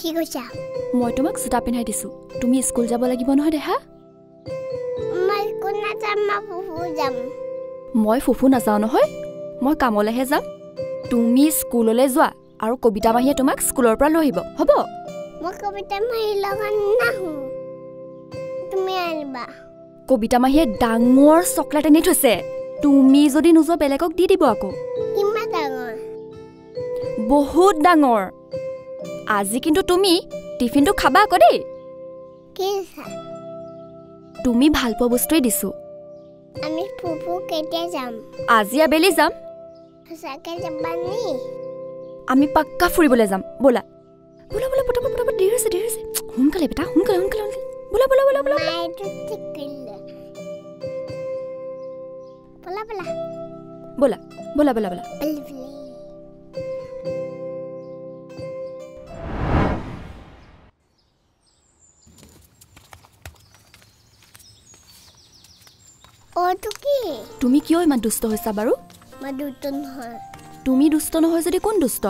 কি কৈছা মই তোমাক জোতা পিন্ধাই দিছো তুমি স্কুল যাব লাগিব নহয় দেহা মই কোনা যাম মই ফুফু যাম মই ফুফু নাযাওঁ নহয় মই কামলৈহে যাম তুমি স্কুললৈ যোৱা আৰু কবিতা মাহীয়ে তোমাক স্কুলৰ পৰা লৈ আহিব হ'ব মই কবিতা মাহীৰ লগত নাহো তুমি আনিবা কবিতা মাহীয়ে ডাঙৰ চকলেট আনি থৈছে তুমি যদি নোযোৱা বেলেগক দি দিব আকৌ কিমান ডাঙৰ বহুত ডাঙৰ আজি কিন্তু তুমি টিফিনটো খাবা আকৌ দেই কি তুমি ভাল পোৱা বস্তুৱে দিছো আমি ফুফু কেতিয়া যাম আজি আবেলি যাম সঁচাকে যাবানি আমি পাক্কা ফুৰিবলৈ যাম ব'লা ব'লা ব'লা পটা পটা দেৰি হৈছে সোনকালে বেটা সোনকালে ব'লা ব'লা ব'লা ব'লা মাইটো ঠিক কৰিলে ব'লা ব'লা ব'লা ব'লা ব'লা ব'লা তুমি কিয় ইমান দুষ্ট হৈছা বাৰু মই দুষ্ট নহয় তুমি দুষ্ট নহয় যদি কোন দুষ্ট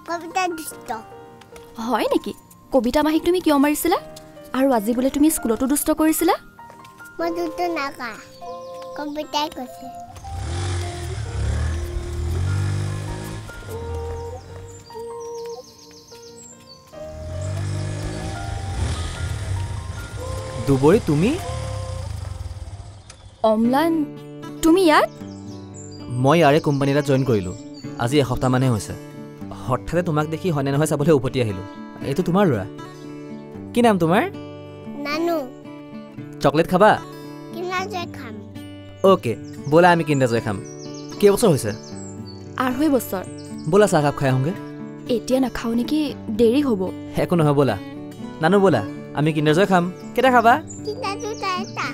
কবিতা দুষ্ট হয় নেকি কবিতা মাহীক তুমি কিয় মাৰিছিলা আৰু আজি বোলে তুমি স্কুলতো দুষ্ট কৰিছিলা মই দুষ্ট নাকা কবিতাই কৈছে দুবৰি তুমি অমলান তুমি ইয়াত মই ইয়াৰে কোম্পানী এটা জইন কৰিলোঁ আজি এসপ্তাহমানহে হৈছে হঠাতে তোমাক দেখি হয়নে নহয় চাবলৈ উভতি আহিলোঁ এইটো তোমাৰ ল'ৰা কি নাম তোমাৰ নানু চকলেট খাবা কিনা জয় খাম অ'কে ব'লা আমি কিণ্ডাৰ জয় খাম কেইবছৰ হৈছে 2.5 বছৰ ব'লা চাহ কাপ খাই আহোঁগৈ এতিয়া নাখাওঁ নেকি দেৰি হ'ব একো নহয় ব'লা নানু ব'লা আমি কিণ্ডাৰ জয় খাম কেইটা খাবা কিনা দুটা এটা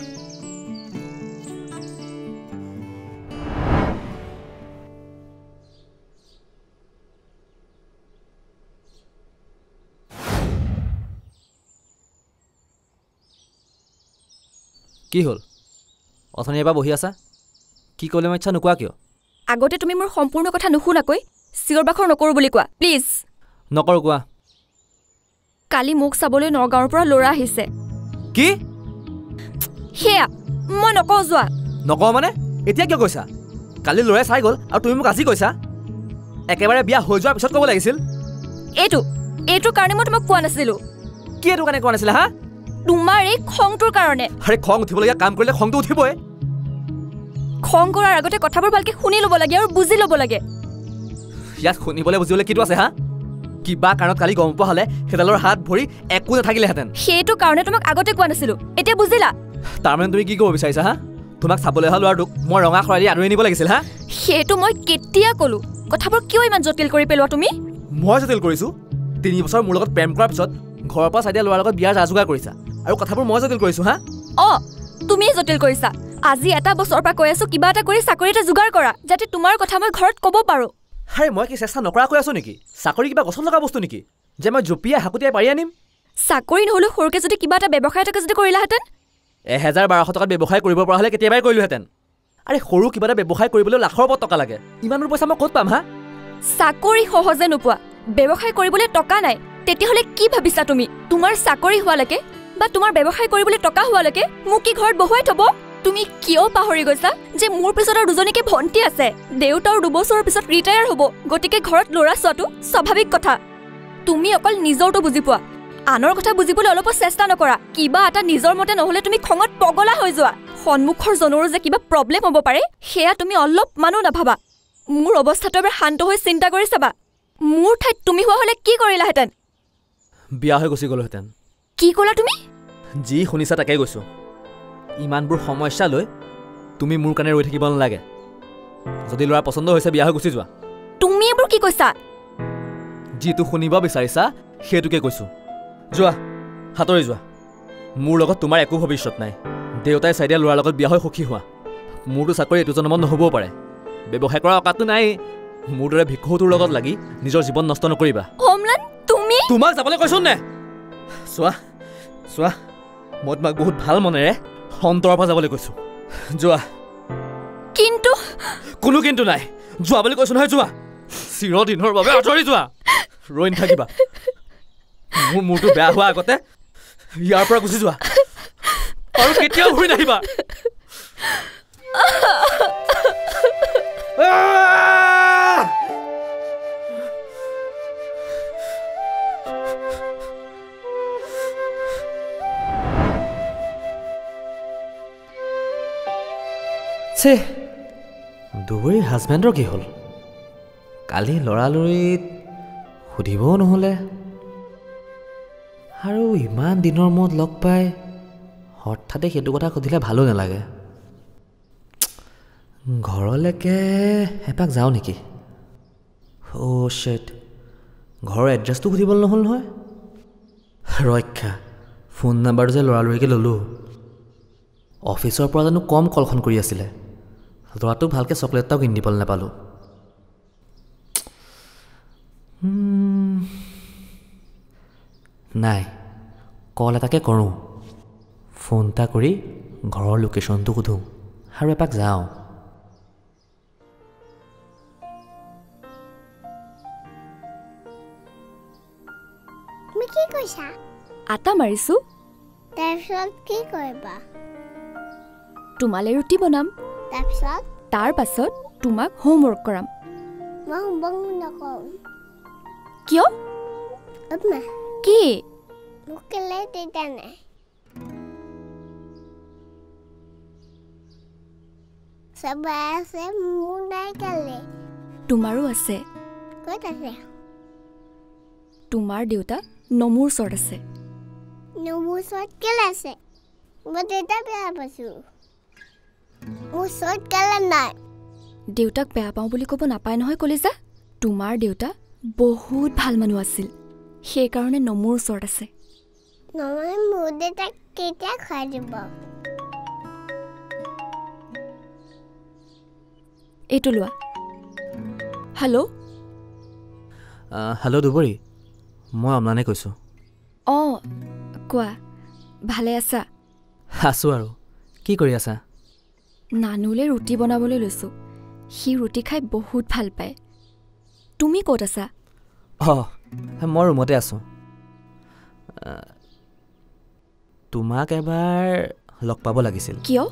কি হ'ল অথনি এবাৰ বহি আছা কি ক'লে মই ইচ্ছা নোকোৱা কিয় আগতে তুমি মোৰ সম্পূৰ্ণ কথা নুশুনাকৈ চিঞৰ বাখৰ নকৰোঁ বুলি কোৱা প্লিজ নকৰোঁ কোৱা কালি মোক চাবলৈ নগাঁৱৰ পৰা ল'ৰা আহিছে কি সেয়া মই নকওঁ যোৱা নকওঁ মানে এতিয়া কিয় কৈছা কালি ল'ৰাই চাই গ'ল আৰু তুমি মোক আজি কৈছা একেবাৰে বিয়া হৈ যোৱাৰ পিছত ক'ব লাগিছিল এইটোৰ কাৰণে মই তোমাক কোৱা নাছিলোঁ কি এইটো কাৰণে কোৱা নাছিলা হা তোমাৰ এই খংটোৰ কাৰণে আৰে খং উঠিবলগীয়া কাম কৰিলে খংটো উঠিবই খং কৰাৰ আগতে কথাবোৰ ভালকে শুনি ল'ব লাগে আৰু বুজি ল'ব লাগে ইয়াত শুনিবলৈ বুজিবলৈ কিটো আছে হা কিবা কাৰণত কালি গম পোৱা হ'লে সেইডালৰ হাত ভৰি একো নাথাকিলেহেঁতেন সেইটো কাৰণে তোমাক আগতে কোৱা নাছিলোঁ এতিয়া বুজিলা তাৰমানে তুমি কি ক'ব বিচাৰিছা হা তোমাক চাবলৈ অহা ল'ৰাটোক মই ৰঙা খৰাই দি আদৰি নিব লাগিছিল হা সেইটো মই কেতিয়া ক'লো কথাবোৰ কিয় ইমান জটিল কৰি পেলোৱা তুমি মই জটিল কৰিছোঁ 3 বছৰ মোৰ লগত প্ৰেম কৰাৰ পিছত ঘৰৰ পৰা চাই দিয়া ল'ৰাৰ লগত বিয়াৰ যা যোগাৰ কৰিছা আৰু কথাবোৰ মই জটিল কৰিছোঁ হা তুমিয়ে জটিল কৰিছা আজি এটা বছৰৰ পৰা কৈ আছো কিবা এটা কৰি চাকৰি এটা যোগাৰ কৰা যাতে তোমাৰ কথা মই ঘৰত ক'ব পাৰোঁ হাৰে মই কি চেষ্টা নকৰাকৈ আছো নেকি চাকৰি কিবা গছত লগা বস্তু নেকি যে মই জপিয়াই হাকুটিয়াই পাৰি আনিম চাকৰি নহ'লেও সৰুকে যদি কিবা এটা ব্যৱসায় এটাকে যদি কৰিলাহেঁতেন 1200 টকাত ব্যৱসায় কৰিব পৰা হ'লে কেতিয়াবাই কৰিলোহেঁতেন আৰে সৰু কিবা এটা ব্যৱসায় কৰিবলৈ লাখৰ ওপৰত টকা লাগে ইমানবোৰ পইচা মই ক'ত পাম হা চাকৰি সহজে নোপোৱা ব্যৱসায় কৰিবলৈ টকা নাই তেতিয়াহ'লে কি ভাবিছা তুমি তোমাৰ চাকৰি হোৱালৈকে বা তোমাৰ ব্যৱসায় কৰিবলৈ টকা হোৱালৈকে মোক কি ঘৰত বহুৱাই থ'ব তুমি কিয় পাহৰি গৈছা যে মোৰ পিছত আৰু দুজনীকে ভণ্টি আছে দেউতাৰ 2 বছৰৰ পিছত ৰিটায়াৰ হ'ব গতিকে ঘৰত ল'ৰা চোৱাটো স্বাভাৱিক কথা তুমি অকল নিজৰটো বুজি পোৱা আনৰ কথা বুজিবলৈ অলপ চেষ্টা নকৰা কিবা এটা নিজৰ মতে নহ'লে তুমি খঙত পগলা হৈ যোৱা সন্মুখৰ জনৰো যে কিবা প্ৰব্লেম হ'ব পাৰে সেয়া তুমি অলপমানো নাভাবা মোৰ অৱস্থাটো এবাৰ শান্ত হৈ চিন্তা কৰি চাবা মোৰ ঠাইত তুমি হোৱা হ'লে কি কৰিলাহেঁতেন বিয়া হৈ গুচি গ'লোহেঁতেন কি ক'লা তুমি যি শুনিছা তাকে কৈছোঁ ইমানবোৰ সমস্যা লৈ তুমি মোৰ কাৰণে ৰৈ থাকিব নালাগে যদি ল'ৰা পচন্দ হৈছে বিয়া হৈ গুচি যোৱা তুমি এইবোৰ কি কৈছা যিটো শুনিব বিচাৰিছা সেইটোকে কৈছোঁ যোৱা হাতৰি যোৱা মোৰ লগত তোমাৰ একো ভৱিষ্যত নাই দেউতাই চাই দিয়া ল'ৰাৰ লগত বিয়া হৈ সুখী হোৱা মোৰতো চাকৰি এইটো জন্মত নহ'বও পাৰে ব্যৱসায় কৰা অকাতটো নাই মোৰ দৰে ভিক্ষুটোৰ লগত লাগি নিজৰ জীৱন নষ্ট নকৰিবা অমলান তুমি তোমাক যাবলৈ কৈছোঁ নে চোৱা মই তোমাক বহুত ভাল মনেৰে অন্তৰৰ পৰা যাবলৈ কৈছোঁ যোৱা কিন্তু কোনো কিন্তু নাই যোৱা বুলি কৈছোঁ নহয় যোৱা চিৰদিনৰ বাবে আঁতৰি যোৱা ৰৈ নাথাকিবা মোৰ মূৰটো বেয়া হোৱা আগতে ইয়াৰ পৰা গুচি যোৱা আৰু কেতিয়াও ঘূৰি নাহিবা দুবৰীৰ হাজবেণ্ডৰ কি হ'ল কালি লৰালৰিত সুধিবও নহ'লে আৰু ইমান দিনৰ মূৰত লগ পাই হঠাতে সেইটো কথা সুধিলে ভালো নালাগে ঘৰলৈকে এপাক যাওঁ নেকি অ' শ্বিট ঘৰৰ এড্ৰেছটো সুধিবলৈ নহ'ল নহয় ৰক্ষা ফোন নাম্বাৰটো যে লৰালৰিকৈ ল'লোঁ অফিচৰ পৰা জানো কম কলখন কৰি আছিলে ল'ৰাটোক ভালকৈ চকলেট এটাও কিনি দিবলৈ নাপালোঁ নাই কল এটাকে কৰোঁ ফোন এটা কৰি ঘৰৰ লোকেশ্যনটো সোধোঁ আৰু এপাক যাওঁ তুমি কি কৈছা আটা মাৰিছোঁ তাৰপিছত কি কৰিবা তোমালৈ ৰুটি বনাম তাৰপিছত তাৰ পাছত তোমাক হোমৱৰ্ক কৰাম মই হোমৱৰ্ক নকৰোঁ কিয় অম্মা কি মোক কেলে তেতিয়া নাই সবাই আছে মোৰ নাই কেলে তোমাৰো আছে ক'ত আছে তোমাৰ দেউতা নমুৰ ওচৰত আছে মোৰ ওচৰত কেলে আছে মই দেউতা বেয়া পাইছোঁ মোৰ ওচৰত কেলে নাই দেউতাক বেয়া পাওঁ বুলি ক'ব নাপায় নহয় কলিজা তোমাৰ দেউতা বহুত ভাল মানুহ আছিল সেইকাৰণে নমুৰ ওচৰত আছে নহয় মোৰ দেউতাক কেতিয়া খুৱাই দিব এইটো লোৱা হেল্ল' হেল্ল' দুবৰী মই অম্লানে কৈছোঁ অঁ কোৱা ভালে আছা আছোঁ আৰু কি কৰি আছা নানুলৈ ৰুটি বনাবলৈ লৈছোঁ সি ৰুটি খাই বহুত ভাল পায় তুমি ক'ত আছা অঁ মই ৰুমতে আছোঁ তোমাক এবাৰ লগ পাব লাগিছিল কিয়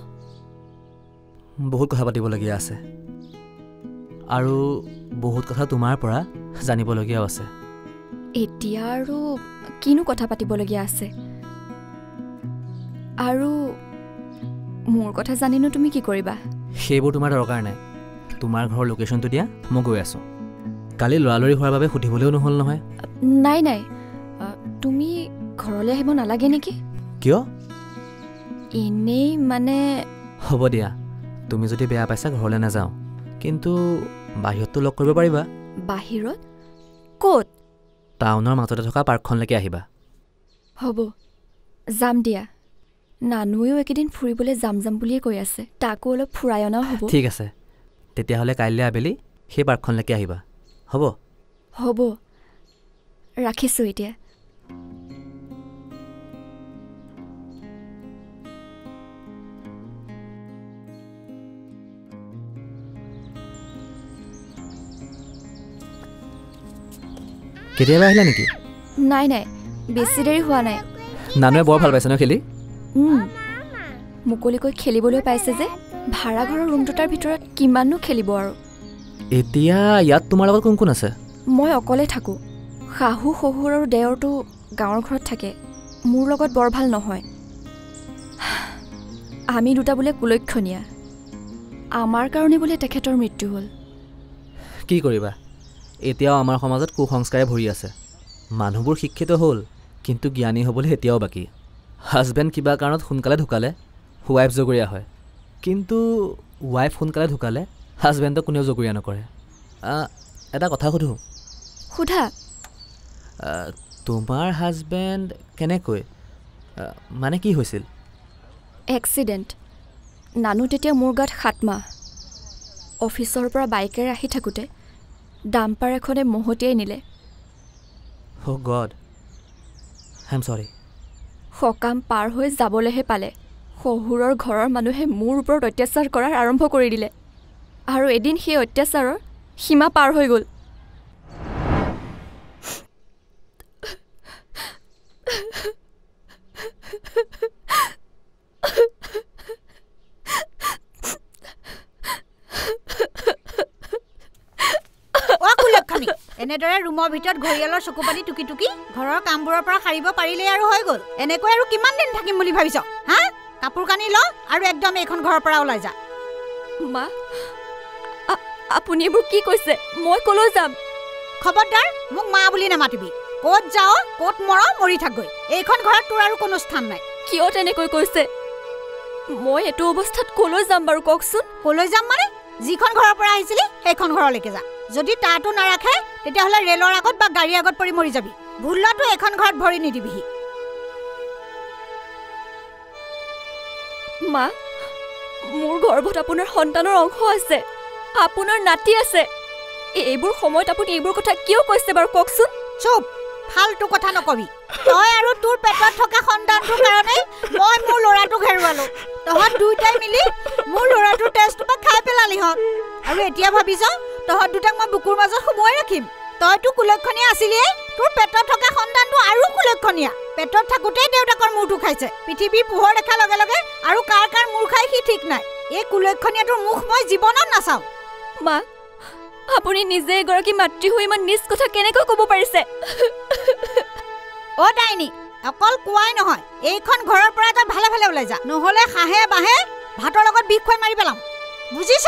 বহুত কথা পাতিবলগীয়া আছে আৰু বহুত কথা তোমাৰ পৰা জানিবলগীয়াও আছে এতিয়া আৰু কিনো কথা পাতিবলগীয়া আছে আৰু মোৰ কথা জানিনো তুমি কি কৰিবা সেইবোৰ তোমাৰ দৰকাৰ নাই তোমাৰ ঘৰৰ লোকেশ্যনটো দিয়া মই গৈ আছোঁ কালি লৰালৰি হোৱাৰ বাবে সুধিবলৈও নহ'ল নহয় নাই নাই তুমি ঘৰলৈ আহিব নালাগে নেকি কিয় এনেই মানে হ'ব দিয়া তুমি যদি বেয়া পাইছা ঘৰলৈ নাযাওঁ কিন্তু বাহিৰততো লগ কৰিব পাৰিবা বাহিৰত ক'ত টাউনৰ মাজতে থকা পাৰ্কখনলৈকে আহিবা হ'ব যাম দিয়া নানুৱেও একেদিন ফুৰিবলৈ যাম বুলিয়ে কৈ আছে তাকো অলপ ফুৰাই অনাও হ'ব ঠিক আছে তেতিয়াহ'লে কাইলৈ আবেলি সেই পাৰ্কখনলৈকে আহিবা হ'ব হ'ব ৰাখিছোঁ এতিয়া কেতিয়াবা আহিলা নেকি নাই নাই বেছি দেৰি হোৱা নাই নানুৱে বৰ ভাল পাইছে ন খেলি মুকলিকৈ খেলিবলৈ পাইছে যে ভাড়াঘৰৰ ৰুম দুটাৰ ভিতৰত কিমাননো খেলিব আৰু এতিয়া ইয়াত তোমাৰ লগত কোন কোন আছে মই অকলে থাকোঁ শাহু শহুৰ আৰু দেওৰটো গাঁৱৰ ঘৰত থাকে মোৰ লগত বৰ ভাল নহয় আমি দুটা বোলে কুলক্ষণীয়া আমাৰ কাৰণে বোলে তেখেতৰ মৃত্যু হ'ল কি কৰিবা এতিয়াও আমাৰ সমাজত কুসংস্কাৰে ভৰি আছে মানুহবোৰ শিক্ষিত হ'ল কিন্তু জ্ঞানী হ'বলৈ এতিয়াও বাকী হাজবেণ্ড কিবা কাৰণত সোনকালে ঢুকালে ৱাইফ জগৰীয়া হয় কিন্তু ৱাইফ সোনকালে ঢুকালে হাজবেণ্ডক কোনেও জগৰীয়া নকৰে এটা কথা সুধোঁ সোধা তোমাৰ হাজবেণ্ড কেনেকৈ মানে কি হৈছিল এক্সিডেণ্ট নানু তেতিয়া মোৰ গাত 7 মাহ অফিচৰ পৰা বাইকেৰে আহি থাকোঁতে ডাম্পাৰ এখনে মহতিয়াই নিলে অ' গড আই এম চৰি সকাম পাৰ হৈ যাবলৈহে পালে শহুৰৰ ঘৰৰ মানুহে মোৰ ওপৰত অত্যাচাৰ কৰাৰ আৰম্ভ কৰি দিলে আৰু এদিন সেই অত্যাচাৰৰ সীমা পাৰ হৈ গ'ল কুলক্ষণী এনেদৰে ৰুমৰ ভিতৰত ঘৰিয়ালৰ চকুপানী টুকি টুকি ঘৰৰ কামবোৰৰ পৰা সাৰিব পাৰিলেই আৰু হৈ গ'ল। এনেকৈ আৰু কিমান দিন থাকিম বুলি ভাবিছ? হা, কাপোৰ কানি ল আৰু একদম এইখন ঘৰৰ পৰা ওলাই যা। মা, আপুনি এইবোৰ কি কৈছে? মই কলৈ যাম? খবৰদাৰ মোক মা বুলি নামাতিবি। ক'ত যাও ক'ত মৰি থাকগৈ। এইখন ঘৰত তোৰ আৰু কোনো স্থান নাই। কিয় তেনেকৈ কৈছে? মই এইটো অৱস্থাত কলৈ যাম বাৰু কওকচোন? কলৈ যাম মানে যিখন ঘৰৰ পৰা আহিছিলি সেইখন ঘৰলৈকে যা। যদি তাতো নাৰাখে তেতিয়াহ'লে ৰেলৰ আগত বা গাড়ীৰ আগত পৰি মৰি যাবি। ভুলতো এইখন ঘৰত ভৰি নিদিবিহি। মা, মোৰ গৰ্ভত আপোনাৰ সন্তানৰ অংশ আছে, আপোনাৰ নাতি আছে। এইবোৰ সময়ত আপুনি এইবোৰ কথা কিয় কৈছে বাৰু কওকচোন? চুপ, ফালতু কথা নকবি। তই আৰু তোৰ পেটত থকা সন্তানটোৰ কাৰণে মই মোৰ ল'ৰাটোক হেৰুৱালো। তহঁত দুয়োটাই মিলি মোৰ ল'ৰাটোৰ তেজটোপা খাই পেলালিহঁত। আৰু এতিয়া ভাবিছ তহঁত দুটাক মই বুকুৰ মাজত সোমোৱাই ৰাখিম? তইতো কুলক্ষণীয়া আছিলিয়ে, তোৰ পেটত থকা সন্তানটো আৰু কুলক্ষণীয়া। পেটত থাকোঁতেই দেউতাকৰ মূৰটো খাইছে। পৃথিৱীৰ পোহৰ দেখাৰ লগে লগে আৰু কাৰ কাৰ মূৰ খাই সি ঠিক নাই। এই কুলক্ষণীয়াটোৰ মুখ মই জীৱনত নাচাওঁ। মা, আপুনি নিজে এগৰাকী মাতৃ হৈ ইমান নিজ কথা কেনেকৈ ক'ব পাৰিছে? অ' ডাইনী, অকল কোৱাই নহয়, এইখন ঘৰৰ পৰা তই ভালে ভালে ওলাই যা, নহ'লে হাঁহে বাঁহে ভাতৰ লগত বিষ খুৱাই মাৰি পেলাম, বুজিছ?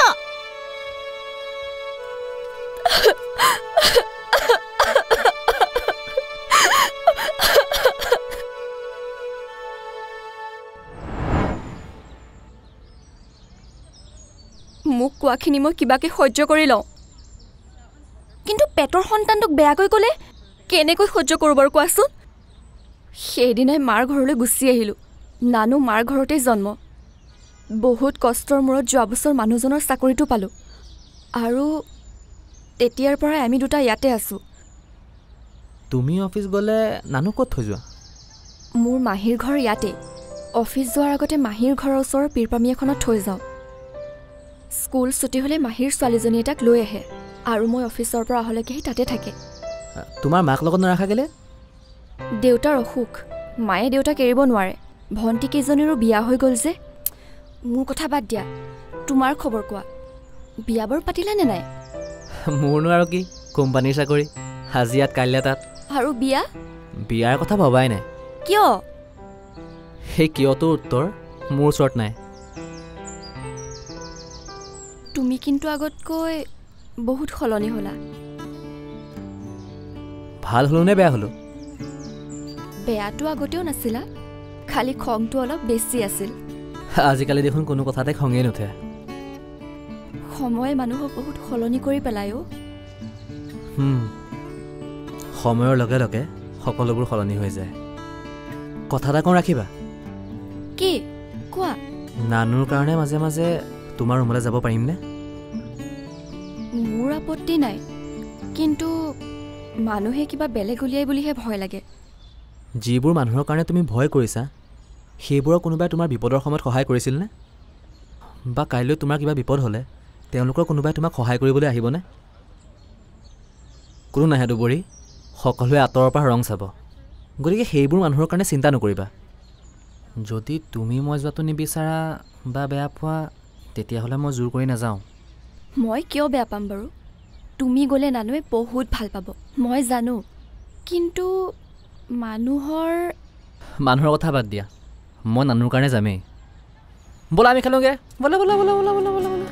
মোক কোৱাখিনি মই কিবাকে সহ্য কৰি লওঁ, কিন্তু পেটৰ সন্তানটোক বেয়াকৈ ক'লে কেনেকৈ সহ্য কৰোঁ বাৰু কোৱাচোন? সেইদিনাই মাৰ ঘৰলৈ গুচি আহিলোঁ। নানু মাৰ ঘৰতেই জন্ম। বহুত কষ্টৰ মূৰত যোৱা বছৰ মানুহজনৰ চাকৰিটো পালোঁ, আৰু তেতিয়াৰ পৰাই আমি দুটা ইয়াতে আছোঁ। তুমি অফিচ গ'লে নানু ক'ত থৈ যোৱা? মোৰ মাহীৰ ঘৰ ইয়াতে। অফিচ যোৱাৰ আগতে মাহীৰ ঘৰৰ ওচৰৰ পিৰপামি এখনত থৈ যাওঁ। স্কুল ছুটি হ'লে মাহীৰ ছোৱালীজনী এটাক লৈ আহে, আৰু মই অফিচৰ পৰা অহালৈকে সি তাতে থাকে। তোমাৰ মাক লগত নাৰাখা কেলে? দেউতাৰ অসুখ, মায়ে দেউতাক এৰিব নোৱাৰে। ভণ্টি কেইজনীৰো বিয়া হৈ গ'ল যে। মোৰ কথা বাদ দিয়া, তোমাৰ খবৰ কোৱা। বিয়া বাৰু পাতিলানে নাই? মোৰনো আৰু কি, কোম্পানীৰ চাকৰি, হাজিৰাত কাইলৈ তাত। আৰু বিয়া? বিয়াৰ কথা ভবাই নাই। কিয়? সেই কিয়টোৰ উত্তৰ মোৰ ওচৰত নাই। তুমি কিন্তু আগতকৈ বহুত সলনি হ'লা। ভাল হ'লো নে বেয়া হ'লো? বেয়াটো আগতেও নাছিলা, খালি খংটো অলপ বেছি আছিল। আজিকালি দেখোন কোনো কথাতে খঙেই নুঠে। সময়ে মানুহক বহুত সলনি কৰি পেলায়ো। সময়ৰ লগে লগে সকলোবোৰ সলনি হৈ যায়। কথা এটা কওঁ, ৰাখিবা? কি কোৱা? নানুৰ কাৰণে মাজে মাজে তোমাৰ ৰুমলৈ যাব পাৰিমনে? মোৰ আপত্তি নাই, কিন্তু মানুহে কিবা বেলেগ উলিয়াই বুলিহে ভয় লাগে। যিবোৰ মানুহৰ কাৰণে তুমি ভয় কৰিছা, সেইবোৰৰ কোনোবাই তোমাৰ বিপদৰ সময়ত সহায় কৰিছিলনে? বা কাইলৈ তোমাৰ কিবা বিপদ হ'লে তেওঁলোকৰ কোনোবাই তোমাক সহায় কৰিবলৈ আহিবনে? কোনো নাহে দুবৰি, সকলোৱে আঁতৰৰ পৰা ৰং চাব। গতিকে সেইবোৰ মানুহৰ কাৰণে চিন্তা নকৰিবা। যদি তুমি মই যোৱাটো নিবিচাৰা বা বেয়া পোৱা, তেতিয়াহ'লে মই জোৰ কৰি নাযাওঁ। মই কিয় বেয়া পাম বাৰু? তুমি গ'লে নানুৱে বহুত ভাল পাব, মই জানো। কিন্তু মানুহৰ কথা বাদ দিয়া, মই নানুৰ কাৰণে যামেই। ব'লা আমি খেলোঁগৈ, ব'লা ব'লা ব'লা ব'লা ব'লা ব'লা ব'লা।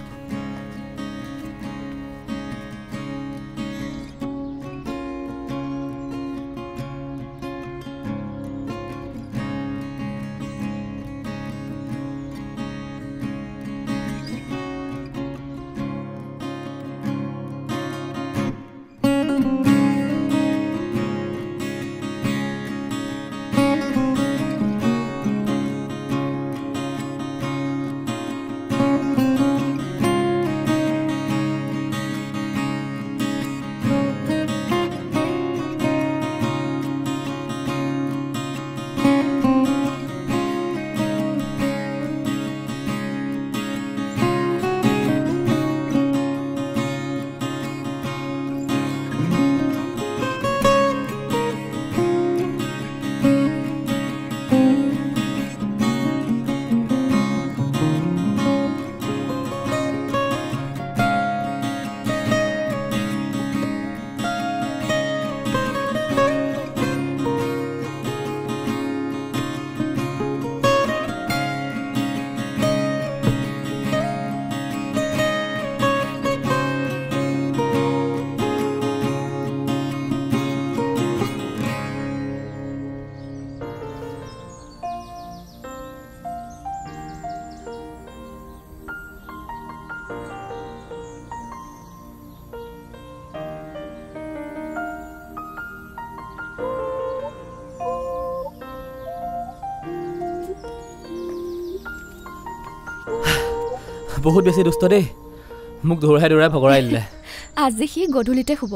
বহুত বেছি দুষ্ট দেই মোক দৌৰাই দৌৰাই ভগৰাই দিলে আজি সি গধূলিতে শুব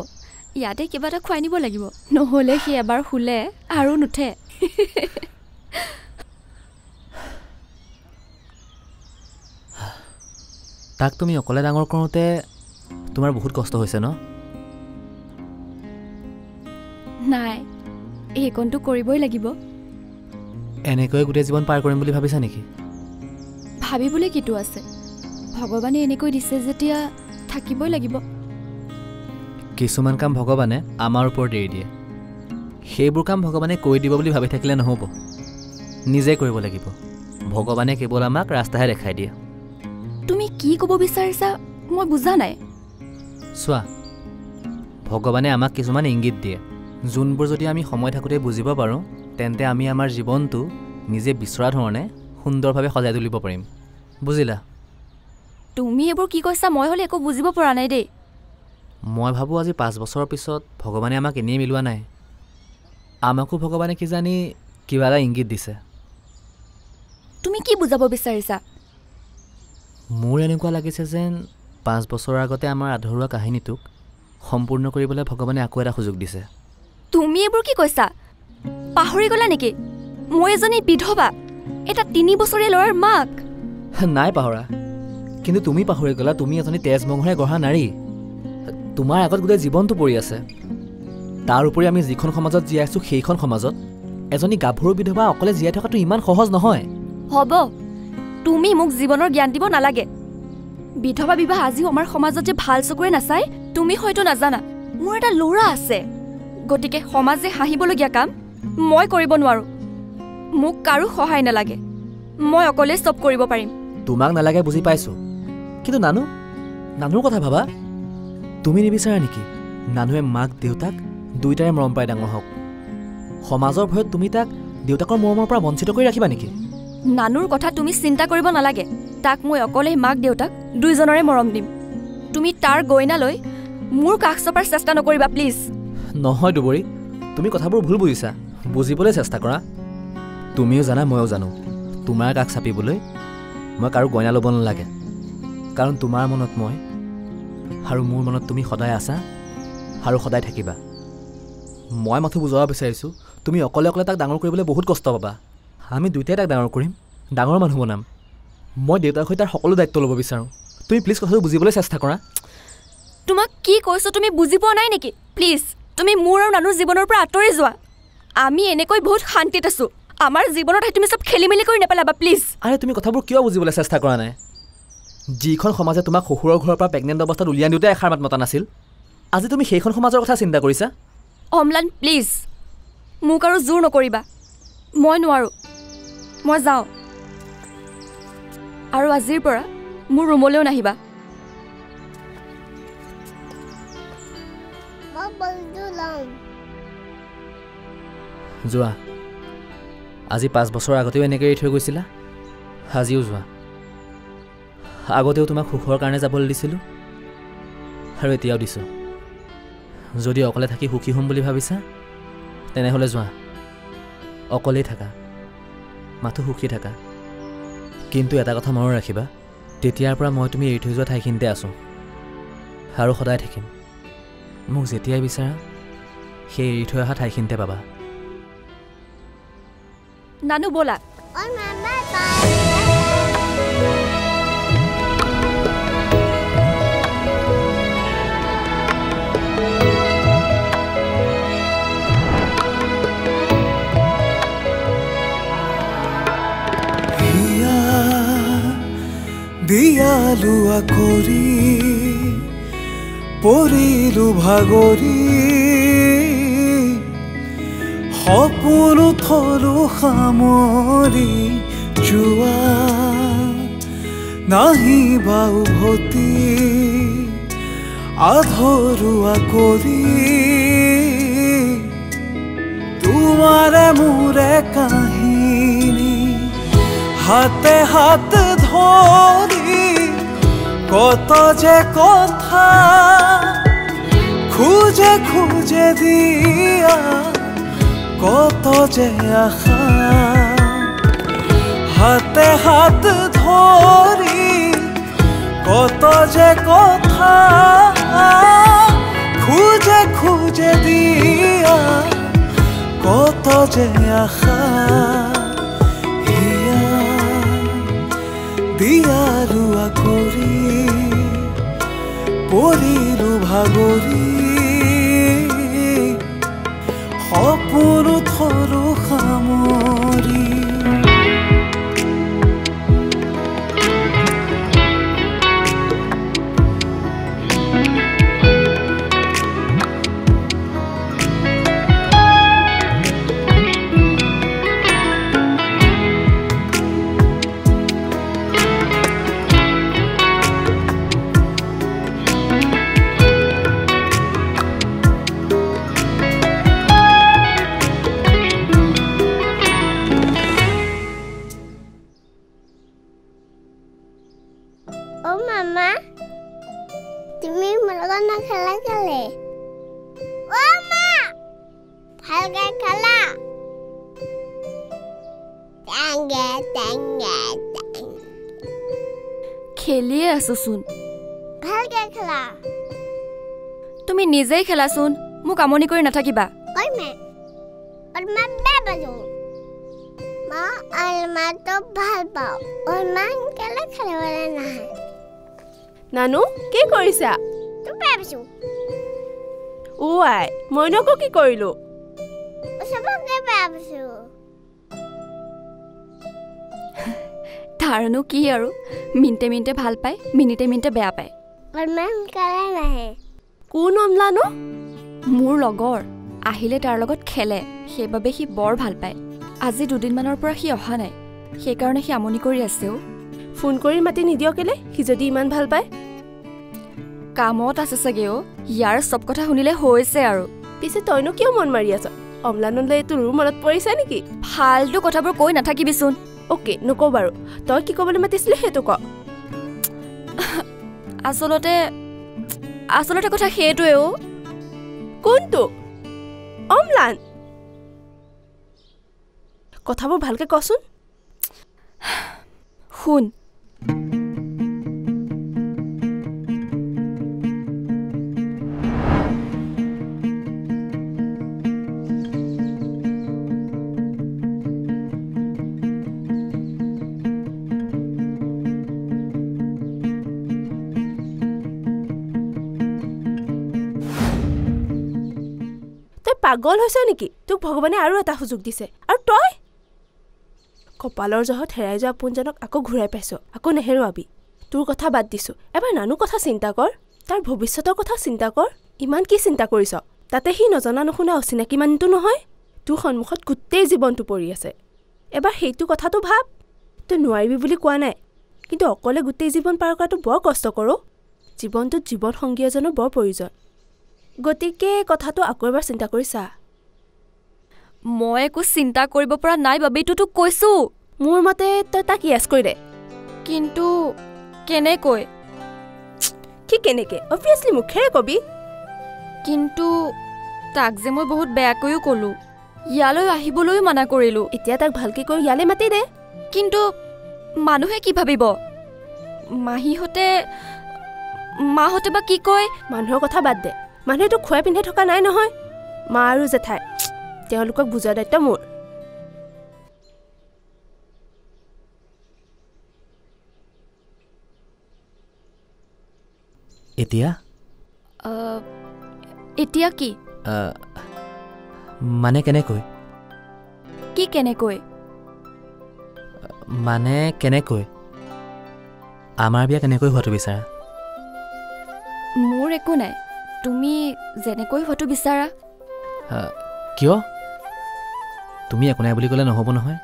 ইয়াতে কিবা এটা খুৱাই নিব লাগিব নহ'লে সি এবাৰ শুলে আৰু নুঠে তাক তুমি অকলে ডাঙৰ কৰোঁতে তোমাৰ বহুত কষ্ট হৈছে ন নাই এইকণটো কৰিবই লাগিব এনেকৈ গোটেই জীৱন পাৰ কৰিম বুলি ভাবিছা নেকি ভাবিবলৈ কিটো আছে ভগৱানে এনেকৈ দিছে যেতিয়া থাকিবই লাগিব কিছুমান কাম ভগৱানে আমাৰ ওপৰত এৰি দিয়ে সেইবোৰ কাম ভগৱানে কৰি দিব বুলি ভাবি থাকিলে নহ'ব নিজে কৰিব লাগিব ভগৱানে কেৱল আমাক ৰাস্তাহে দেখাই দিয়ে তুমি কি ক'ব বিচাৰিছা মই বুজা নাই চোৱা ভগৱানে আমাক কিছুমান ইংগিত দিয়ে যোনবোৰ যদি আমি সময় থাকোঁতে বুজিব পাৰোঁ তেন্তে আমি আমাৰ জীৱনটো নিজে বিচৰা ধৰণে সুন্দৰভাৱে সজাই তুলিব পাৰিম বুজিলা তুমি এইবোৰ কি কৈছা মই হ'লে একো বুজিব পৰা নাই দেই মই ভাবোঁ আজি 5 বছৰৰ পিছত ভগৱানে আমাক এনেই মিলোৱা নাই আমাকো ভগৱানে কিজানি কিবা এটা ইংগিত দিছে তুমি কি বুজাব বিচাৰিছা মোৰ এনেকুৱা লাগিছে যেন 5 বছৰৰ আগতে আমাৰ আধৰুৱা কাহিনীটোক সম্পূৰ্ণ কৰিবলৈ ভগৱানে আকৌ এটা সুযোগ দিছে তুমি এইবোৰ কি কৈছা পাহৰি গ'লা নেকি মই এজনী বিধৱা এটা 3 বছৰীয়া ল'ৰাৰ মাক নাই পাহৰা কিন্তু তুমি পাহৰি গ'লা তুমি এজনী তেজমঙহে গঢ়া নাৰী তোমাৰ আগত গোটেই জীৱনটো পৰি আছে তাৰ উপৰি আমি যিখন সমাজত জীয়াই আছোঁ সেইখন সমাজত এজনী গাভৰু বিধৱা অকলে জীয়াই থকাটো ইমান সহজ নহয় হ'ব তুমি মোক জীৱনৰ জ্ঞান দিব নালাগে বিধৱা বিবাহ আজিও আমাৰ সমাজত যে ভাল চকুৰে নাচায় তুমি হয়তো নাজানা মোৰ এটা ল'ৰা আছে গতিকে সমাজে হাঁহিবলগীয়া কাম মই কৰিব নোৱাৰোঁ মোক কাৰো সহায় নালাগে মই অকলে চব কৰিব পাৰিম তোমাক নালাগে বুজি পাইছোঁ কিন্তু নানুৰ কথা ভাবা তুমি নিবিচাৰা নেকি নানুৱে মাক দেউতাক দুয়োটাৰে মৰম পাই ডাঙৰ হওক সমাজৰ ভয়ত তুমি তাক দেউতাকৰ মৰমৰ পৰা বঞ্চিত কৰি ৰাখিবা নেকি নানুৰ কথা তুমি চিন্তা কৰিব নালাগে তাক মই অকলেই মাক দেউতাক দুইজনৰে মৰম দিম তুমি তাৰ গইনা লৈ মোৰ কাষ চপাৰ চেষ্টা নকৰিবা প্লিজ নহয় দুবৰী তুমি কথাবোৰ ভুল বুজিছা বুজিবলৈ চেষ্টা কৰা তুমিও জানা ময়ো জানো তোমাৰ কাষ চাপিবলৈ মই কাৰো গইনা ল'ব নালাগে কাৰণ তোমাৰ মনত মই আৰু মোৰ মনত তুমি সদায় আছা আৰু সদায় থাকিবা মই মাথো বুজাব বিচাৰিছোঁ তুমি অকলে অকলে তাক ডাঙৰ কৰিবলৈ বহুত কষ্ট পাবা আমি দুয়োটাই তাক ডাঙৰ কৰিম ডাঙৰ মানুহ বনাম মই দেউতাৰ সৈতে তাৰ সকলো দায়িত্ব ল'ব বিচাৰোঁ তুমি প্লিজ কথাটো বুজিবলৈ চেষ্টা কৰা তোমাক কি কৈছোঁ তুমি বুজি পোৱা নাই নেকি প্লিজ তুমি মোৰ আৰু নানুৰ জীৱনৰ পৰা আঁতৰি যোৱা আমি এনেকৈ বহুত শান্তিত আছোঁ আমাৰ জীৱনত তুমি চব খেলি মেলি কৰি নেপেলাবা প্লিজ আৰে তুমি কথাবোৰ কিয় বুজিবলৈ চেষ্টা কৰা নাই যিখন সমাজে তোমাক শহুৰৰ ঘৰৰ পৰা প্ৰেগনেণ্ট অৱস্থাত উলিয়াই দিওঁতে এষাৰ মাত মতা নাছিল আজি তুমি সেইখন সমাজৰ কথা চিন্তা কৰিছা অম্লান প্লিজ মোক আৰু জোৰ নকৰিবা মই নোৱাৰোঁ মই যাওঁ আৰু আজিৰ পৰা মোৰ ৰুমলৈও নাহিবা যোৱা আজি 5 বছৰ আগতেও এনেকৈ এৰি থৈ গৈছিলা আজিও যোৱা আগতেও তোমাক সুখৰ কাৰণে যাবলৈ দিছিলোঁ আৰু এতিয়াও দিছোঁ যদি অকলে থাকি সুখী হ'ম বুলি ভাবিছা তেনেহ'লে যোৱা অকলেই থাকা মাথো সুখী থাকা কিন্তু এটা কথা মনত ৰাখিবা তেতিয়াৰ পৰা মই তুমি এৰি থৈ যোৱা ঠাইখিনিতে আছোঁ আৰু সদায় থাকিম মোক যেতিয়াই বিচাৰা সেই এৰি থৈ অহা ঠাইখিনিতে পাবা নানু ব'লা দিয়ালুয়া কৰি পৰিলো ভাগৰি সপোনো থলো সামৰি যোৱা নাহিবা উভতি আধৰুৱা কৰি তোমাৰে মোৰে কাহিনী হাতে হাত ধৰি কত যে কথা খুঁজে খুঁজে দিয়া কত যে আশা হাতে হাত ধৰি কত যে কথা খুঁজে খুঁজে দিয়া কত যে আশা দিয়া ৰুৱা কৰি পৰিলো ভাগৰি সপোন থলো সামৰি Mama, তুমি মোৰ লগত নাখালা কেলে? মা, ভালকৈ খালা? খেলিয়ে আছোচোন। ভালকৈ খালা? তুমি নিজেই খেলাচোন, মোক আমনি কৰি নাথাকিবা। মা বেয়া বাজো। মা আলমাটো ভাল পাওঁ। মা কেলে খেলিবলৈ নাহে? নানু কি কৰিছা? তো বেয়া বাজো। আই মইনো আকৌ কি কৰিলো? চবকে বেয়া বাজো। তাৰনো কি আৰু মিনিটে মিনিটে ভাল পায়, মিনিটে মিনিটে বেয়া পায়। মা কেলে নাহে? কোন অমলানো? মোৰ লগৰ আহিলে তাৰ লগত খেলে, সেইবাবে সি বৰ ভাল পায়। আজি দুদিনমানৰ পৰা সি অহা নাই, সেইকাৰণে সি আমনি কৰি আছেও। ফোন কৰি মাতি নিদিয় কেলে সি যদি ইমান ভাল পায়? কামত আছে চাগে অ', ইয়াৰ চব কথা শুনিলে হৈছে আৰু। পিছে তইনো কিয় মন মাৰি আছ? অমলানলৈ তোৰ মনত পৰিছে নেকি? ফাল্টু কথাবোৰ কৈ নাথাকিবিচোন। অ'কে নকওঁ বাৰু, তই কি ক'বলৈ মাতিছিলি সেইটো ক। আচলতে কথা সেইটোৱে অ'। কোনটো? অমলান? কথাবোৰ ভালকে কচোন। শুন, পাগল হৈছে নেকি? তোক ভগৱানে আৰু এটা সুযোগ দিছে, আৰু তই কপালৰ জহত হেৰাই যোৱা আপোনজনক আকৌ ঘূৰাই পাইছ। আকৌ নেহেৰুৱাবি। তোৰ কথা বাদ দিছো, এবাৰ নানুৰ কথা চিন্তা কৰ। তাৰ ভৱিষ্যতৰ কথা চিন্তা কৰ। ইমান কি চিন্তা কৰিছ? তাতে সি নজনা নুশুনা অচিনাকি মানুহটো নহয়। তোৰ সন্মুখত গোটেই জীৱনটো পৰি আছে। এবাৰ সেইটো কথাটো ভাব। তই নোৱাৰিবি বুলি কোৱা নাই, কিন্তু অকলে গোটেই জীৱন পাৰ কৰাটো বৰ কষ্ট কৰোঁ। জীৱনটোত জীৱন সংগী এজনৰ বৰ প্ৰয়োজন। গতিকে কথাটো আকৌ এবাৰ চিন্তা কৰি চা। মই একো চিন্তা কৰিব পৰা নাই বাবেইতো তোক কৈছো। মোৰ মতে তই তাক য়েছ কৰি দে। কিন্তু কেনেকৈ? কি কেনেকে? অবভিয়াছলি মুখেৰে কবি। কিন্তু তাক যে মই বহুত বেয়াকৈও ক'লো, ইয়ালৈ আহিবলৈও মানা কৰিলো। এতিয়া তাক ভালকে কৈ ইয়ালৈ মাতি দে। কিন্তু মানুহে কি ভাবিব? মাহঁতে বা কি কয়? মানুহৰ কথা বাদ দে। মানুহেতো খুৱাই পিন্ধাই থকা নাই নহয়। মা আৰু জেঠাই, তেওঁলোকক বুজোৱা দায়িত্ব মোৰ। এতিয়া কি? মানে কেনেকৈ? কি কেনেকৈ? মানে কেনেকৈ? আমাৰ বিয়া কেনেকৈ হোৱাটো বিচাৰা? মোৰ একো নাই, তুমি যেনেকৈ হোৱাটো বিচাৰা। কিয়? তুমি একো নাই বুলি ক'লে নহ'ব নহয়।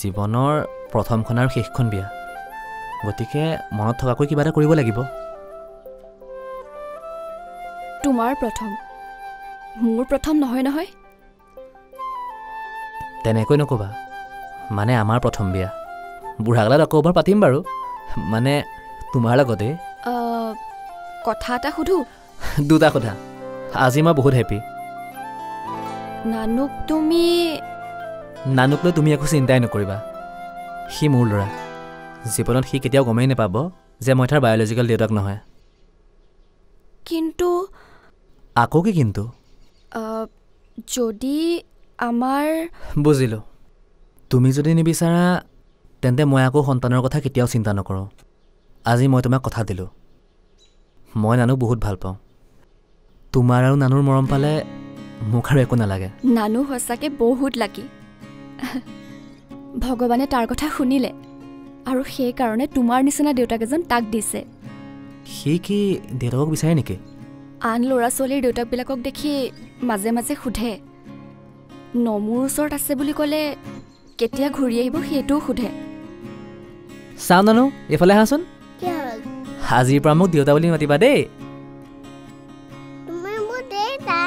জীৱনৰ প্ৰথমখন আৰু শেষখন বিয়া, গতিকে মনত থকাকৈ কিবা এটা কৰিব লাগিব। তোমাৰ প্ৰথম, মোৰ প্ৰথম নহয় নহয়। তেনেকৈ নক'বা। মানে আমাৰ প্ৰথম বিয়া। বুঢ়াকালত আকৌ এবাৰ পাতিম বাৰু, মানে তোমাৰ লগতে। কথা এটা সুধো? দুটা কথা। আজি মই বহুত হেপী। নানুক লৈ তুমি একো চিন্তাই নকৰিবা। সি মোৰ ল'ৰা। জীৱনত সি কেতিয়াও গমেই নাপাব যে মই তাৰ বায়'লজিকেল দেউতাক নহয়। কিন্তু আকৌ কি কিন্তু? যদি আমাৰ বুজিলোঁ। তুমি যদি নিবিচাৰা তেন্তে মই আকৌ সন্তানৰ কথা কেতিয়াও চিন্তা নকৰোঁ। আজি মই তোমাক কথা দিলোঁ। মই নানুক বহুত ভাল পাওঁ। তোমাৰ আৰু নানুৰ মৰম পালে মোক আৰু একো নালাগে। নানু সঁচাকৈ বহুত লাকি। ভগৱানে তাৰ কথা শুনিলে আৰু সেইকাৰণে তোমাৰ নিচিনা দেউতাক এজন তাক দিছে। সি কি দেউতাকক বিচাৰে নেকি? আন ল'ৰা ছোৱালীৰ দেউতাকবিলাকক দেখি মাজে মাজে সোধে। নমুৰ ওচৰত আছে বুলি ক'লে কেতিয়া ঘূৰি আহিব সেইটোও সোধে। চাওঁ নানু, এইফালে আহাচোন। কি হ'ল? আজিৰ পৰা মোক দেউতা বুলি মাতিবা দেই। তুমি মোৰ দেউতা?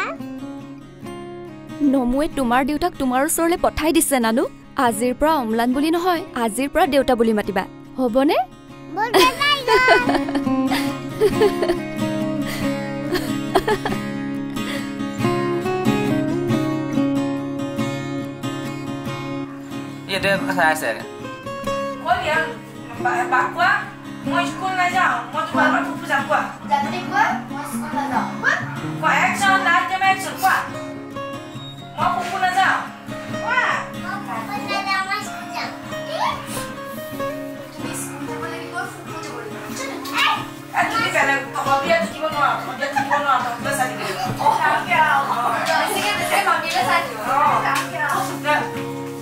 নমুৱে তোমাৰ দেউতাক তোমাৰ ওচৰলৈ পঠাই দিছে নানু। আজিৰ পৰা অম্লান বুলি নহয়, আজিৰ পৰা দেউতা বুলি মাতিবা, হ'বনে? মোৰ দেউতাই চাই আছে মই স্কুল নাযাওঁ, মই তোমাৰ ফুফু যাম। কোৱা একজন নাই তুমি একজন কোৱা মই ফুফু নাযাওঁ।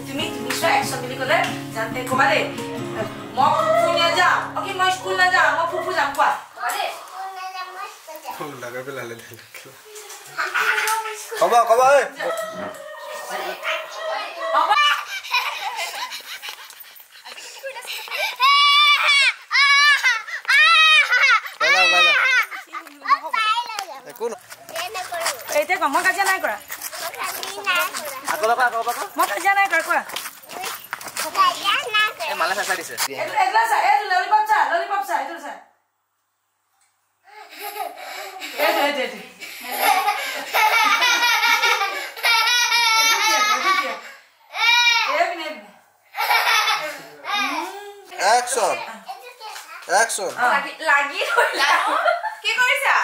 তুমি একজন বুলি ক'লে জানতে ক'বা দেই। মই ফুফু নাযাওঁ, অকে মই স্কুল নাযাওঁ, মই ফুফু যাম। কোৱা কবা কবা এতিয়া কম মই কাজিয়া নাই কৰা। মই কাজিয়া নাই কৰা। কোৱা মালে চাই দিছে। Action! Action! লাগি কি কৰিছা?